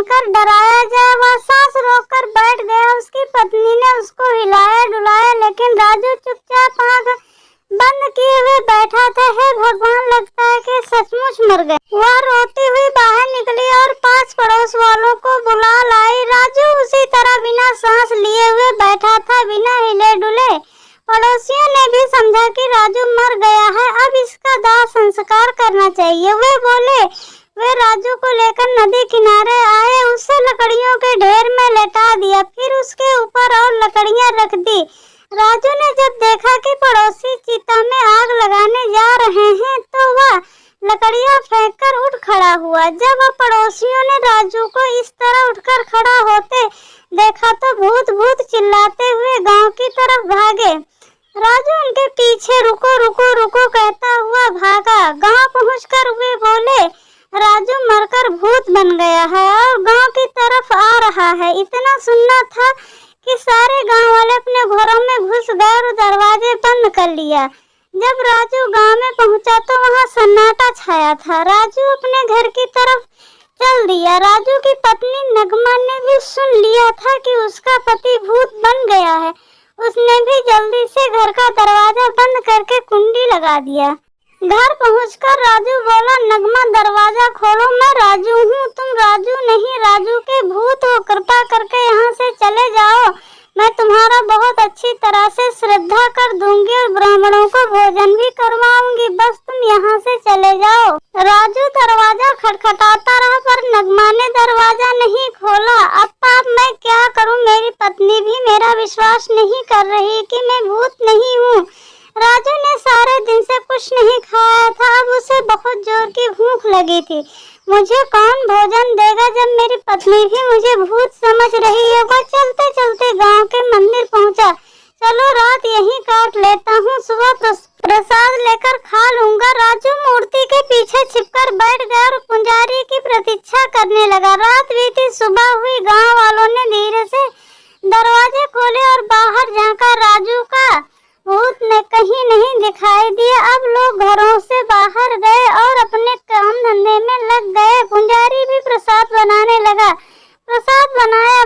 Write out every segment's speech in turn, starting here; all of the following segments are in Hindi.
बनकर डराया जाए। वह सांस रोककर बैठ गया। उसकी पत्नी ने उसको हिलाया डुलाया, लेकिन राजू चुपचाप आंख बंद किए हुए बैठा था। हे भगवान, लगता है कि सचमुच मर गए। वह रोती हुई बाहर निकली और पास पड़ोस वालों को बुला लाई। राजू उसी तरह बिना सांस लिए हुए बैठा था, बिना हिले डुले। पड़ोसियों ने भी समझा कि राजू मर गया है, अब इसका दाह संस्कार करना चाहिए। वे राजू को लेकर नदी किनारे आए, उसे लकड़ियों के ढेर में लेटा दिया, फिर उसके ऊपर और लकड़ियां रख दी। राजू ने जब देखा कि पड़ोसी चिता में आग लगाने जा रहे हैं, तो वह लकड़ियां फेंककर उठ खड़ा हुआ। जब पड़ोसियों ने राजू को इस तरह उठकर खड़ा होते देखा तो भूत भूत चिल्लाते हुए गांव की तरफ भागे। राजू उनके पीछे रुको रुको रुको कहता हुआ भागा। गांव पहुंचकर वे बोले, राजू मरकर भूत बन गया है और गांव की तरफ आ रहा है। इतना सुनना था कि सारे गांव वाले अपने घरों में घुस गए और दरवाजे बंद कर लिया। जब राजू गांव में पहुंचा तो वहां सन्नाटा छाया था। राजू अपने घर की तरफ चल दिया। राजू की पत्नी नगमा ने भी सुन लिया था कि उसका पति भूत बन गया है। उसने भी जल्दी से घर का दरवाजा बंद करके कुंडी लगा दिया। घर पहुंचकर राजू बोला, नगमा दरवाजा खोलो, मैं राजू हूँ, तुम राजू नहीं। राजू के भूत हो, कृपा करके यहाँ से चले जाओ। मैं तुम्हारा बहुत अच्छी तरह से श्रद्धा कर दूंगी और ब्राह्मणों को भोजन भी करवाऊंगी, बस तुम यहाँ से चले जाओ। राजू दरवाजा खटखटाता रहा पर नगमा ने दरवाजा नहीं खोला। अब मैं क्या करूँ? मेरी पत्नी भी मेरा विश्वास नहीं कर रही कि मैं भूत नहीं हूँ। राजू ने सारे दिन से कुछ नहीं खाया था, अब उसे बहुत जोर की भूख लगी थी। मुझे कौन भोजन देगा जब मेरी पत्नी भी मुझे भूत समझ रही है। वह चलते चलते गांव के मंदिर पहुंचा। चलो रात यहीं काट लेता हूँ, सुबह प्रसाद लेकर खा लूंगा। राजू मूर्ति के पीछे छिपकर बैठ गया और पुजारी की प्रतीक्षा करने लगा। रात बीती, सुबह हुई। गांव वालों ने धीरे से दरवाजे खोले और बाहर झांका। राजू का भूत ने कहीं नहीं दिखाई दिया। अब लोग घरों से बाहर गए और अपने काम धंधे में लग गए। पुजारी भी प्रसाद बनाने लगा। प्रसाद बनाया,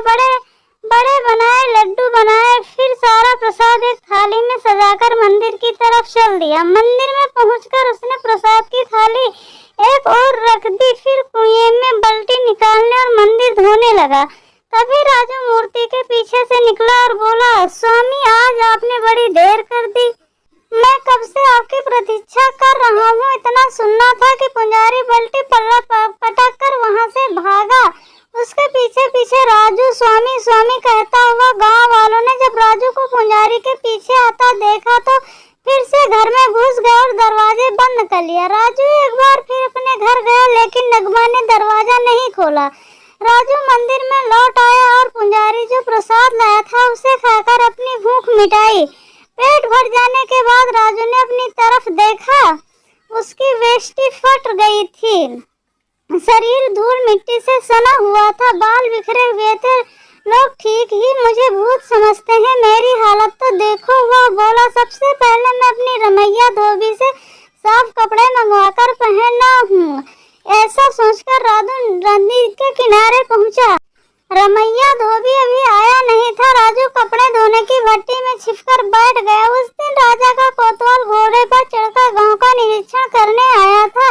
बड़े बनाए, लड्डू बनाए, फिर सारा प्रसाद एक थाली में सजाकर मंदिर की तरफ चल दिया। मंदिर में पहुंचकर उसने प्रसाद की थाली एक और रख दी, फिर कुएं में बाल्टी निकालने और मंदिर धोने लगा। तभी राजू मूर्ति के पीछे से निकला और बोला, स्वामी आज आपने बड़ी देर कर दी, मैं कब से आपकी प्रतीक्षा कर रहा हूँ। इतना सुनना था कि पुजारी बाल्टी पटक कर वहाँ से भागा। उसके पीछे पीछे राजू स्वामी स्वामी कहता हुआ। गांव वालों ने जब राजू को पुजारी के पीछे आता देखा तो फिर से घर में घुस गए और दरवाजे बंद कर लिया। राजू एक बार फिर अपने घर गया, लेकिन नगमा ने दरवाजा नहीं खोला। राजू मंदिर में लौट आया और पुजारी जो प्रसाद लाया था उसे खाकर अपनी भूख मिटाई। पेट भर जाने के बाद राजू ने अपनी तरफ देखा, उसकी वेष्टी फट गई थी, शरीर धूल मिट्टी से सना हुआ था, बाल बिखरे हुए थे। लोग ठीक ही मुझे भूत समझते हैं, मेरी हालत तो देखो। वह बोला, सबसे पहले मैं अपनी रमैया धोबी से साफ कपड़े मंगवाकर पहनना हूँ। ऐसा सोचकर राजू नदी के किनारे पहुंचा। रमैया धोबी अभी आया नहीं था। राजू कपड़े धोने की भट्टी में छिपकर बैठ गया। उस दिन राजा का कोतवाल घोड़े पर चढ़कर गांव का निरीक्षण करने आया था।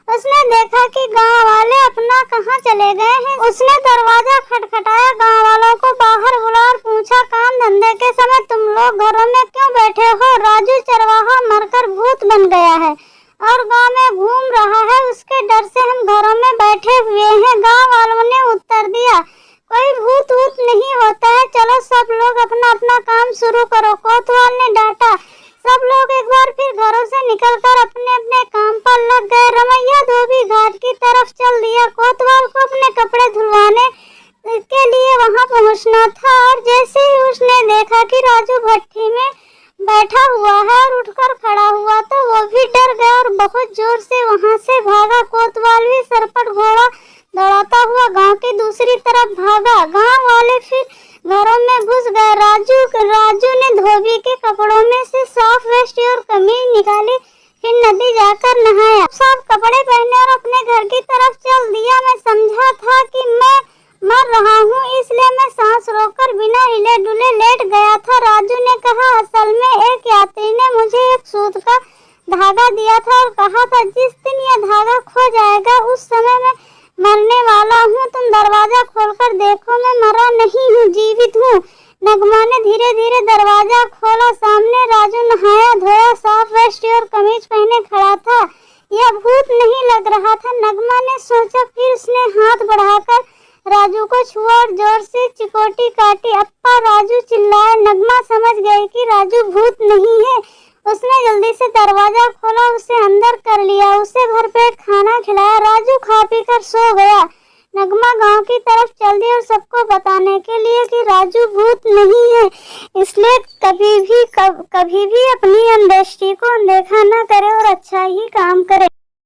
उसने देखा कि गांव वाले अपना कहाँ चले गए हैं। उसने दरवाजा खटखटाया, गांव वालों को बाहर बुला और पूछा, काम धंधे के समय तुम लोग घरों में क्यों बैठे हो? राजू चरवाहा मरकर भूत बन गया है और गांव में घूम रहा है, उसके डर से हम घरों में बैठे हुए हैं। गांव वालों ने उत्तर दिया, कोई भूत वूत नहीं होता है, चलो सब लोग अपना अपना काम शुरू करो। कोतवाल ने डांटा। सब लोग एक बार फिर घरों से निकलकर अपने अपने काम पर लग गए। रमैया धोबी घाट की तरफ चल दिया। कोतवाल को अपने कपड़े धुलवाने के लिए वहां पहुंचना था और जैसे ही उसने देखा कि राजू भट्टी में बैठा हुआ है और उठकर खड़ा हुआ तो वो भी डर गया और बहुत जोर से वहां से भागा। कोतवाल भी सरपट घोड़ा दौड़ाता हुआ गांव की दूसरी तरफ भागा। गांव वाले फिर घरों में घुस गए। राजू ने धोबी के कपड़ों में से साफ वेस्ट और कमीज निकाली, फिर नदी जाकर नहाया, साफ कपड़े पहने और अपने घर की तरफ चल दिया। मैं समझा था कि मैं कहा था जिस दिन यह धागा खो जाएगा उस समय मैं मरने वाला हूँ। तुम दरवाजा खोलकर देखो, मैं मरा नहीं हूँ, जीवित हूँ। नगमा ने धीरे धीरे दरवाजा खोला। सामने राजू नहाया धोया साफ वेस्ट और कमीज पहने खड़ा था। यह भूत नहीं लग रहा था, नगमा ने सोचा। फिर उसने हाथ बढ़ाकर राजू को छुआ और जोर से चिकोटी काटी। अप्पा, राजू चिल्लाया। नगमा समझ गई कि राजू भूत नहीं है। उसने जल्दी से दरवाजा खोला, उसे अंदर कर लिया, उसे भरपेट खाना खिलाया। राजू खा पी कर सो गया। नगमा गांव की तरफ चल दी और सबको बताने के लिए कि राजू भूत नहीं है, इसलिए कभी भी अपनी अंत्येष्टि को अनदेखा न करे और अच्छा ही काम करे।